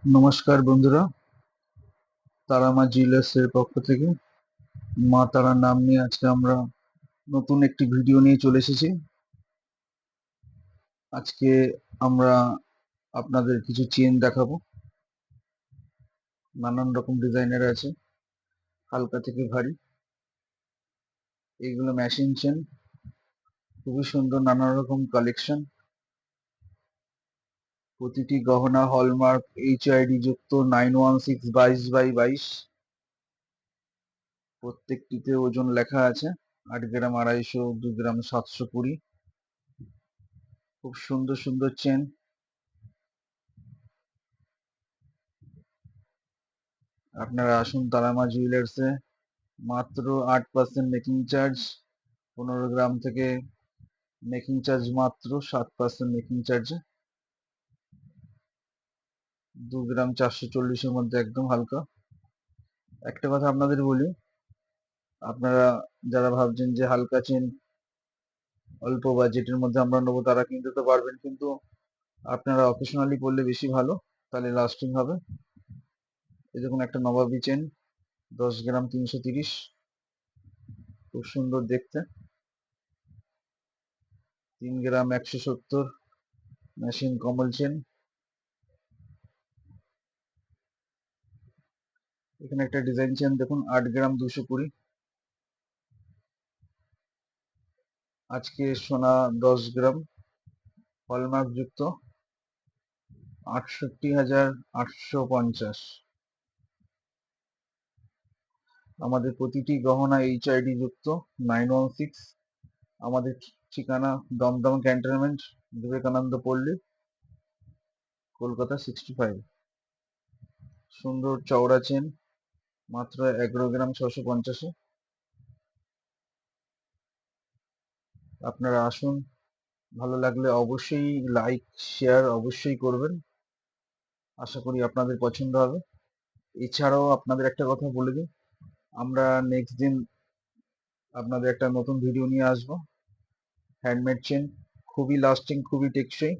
নমস্কার বন্ধুরা, তারা মা জুয়েলার্স এর পক্ষ থেকে মা তারার নাম নিয়ে আজকে আমরা নতুন একটি ভিডিও নিয়ে চলে এসেছি। আজকে আমরা আপনাদের কিছু চেন দেখাবো। নানান রকম ডিজাইনের আছে, হালকা থেকে ভারী। এইগুলো মেশিন চেন, খুবই সুন্দর, নানা রকম কালেকশন। প্রতিটি গহনা হলমার্ক HID যুক্ত 916 22/22। প্রত্যেকটিতে ওজন লেখা আছে, 8 গ্রাম 250, 2 গ্রাম 720। খুব সুন্দর সুন্দর চেন। আপনারা আসুন তারা মা জুয়েলার্সে। মাত্র 8% মেকিং চার্জ। 15 গ্রাম থেকে মেকিং চার্জ মাত্র 7% মেকিং চার্জে। 2 গ্রাম 440-এর মধ্যে একদম হালকা। একটা কথা আপনাদের বলি, আপনারা যারা ভাবছেন যে হালকা চেন অল্প বাজেটের মধ্যে আমরা নেবো, তারা কিনতে তো পারবেন, কিন্তু আপনারা অকেশনালি পরলে বেশি ভালো, তাহলে লাস্টিং হবে। এই দেখুন একটা নবাবী চেন, 10 গ্রাম 330, খুব সুন্দর দেখতে। 3 গ্রাম 170 মেশিন কমল চেন। এখানে একটা ডিজাইন চেন দেখুন, 8 গ্রাম 220। আজকে সোনা 10 গ্রাম হলমার্ক যুক্ত 68,850। আমাদের প্রতিটি গহনা HID যুক্ত 916। আমাদের ঠিকানা দমদম ক্যান্টনমেন্ট, বিবেকানন্দ পল্লী, কলকাতা 65। সুন্দর চওড়া চেন, মাত্র 11 গ্রাম 650-এ। আপনারা আসুন, ভালো লাগলে অবশ্যই লাইক শেয়ার অবশ্যই করবেন। আশা করি আপনাদের পছন্দ হবে। এছাড়াও আপনাদের একটা কথা বলে দিই, আমরা নেক্সট দিন আপনাদের একটা নতুন ভিডিও নিয়ে আসবো। হ্যান্ডমেড চেন, খুবই লাস্টিং, খুবই টেকসই।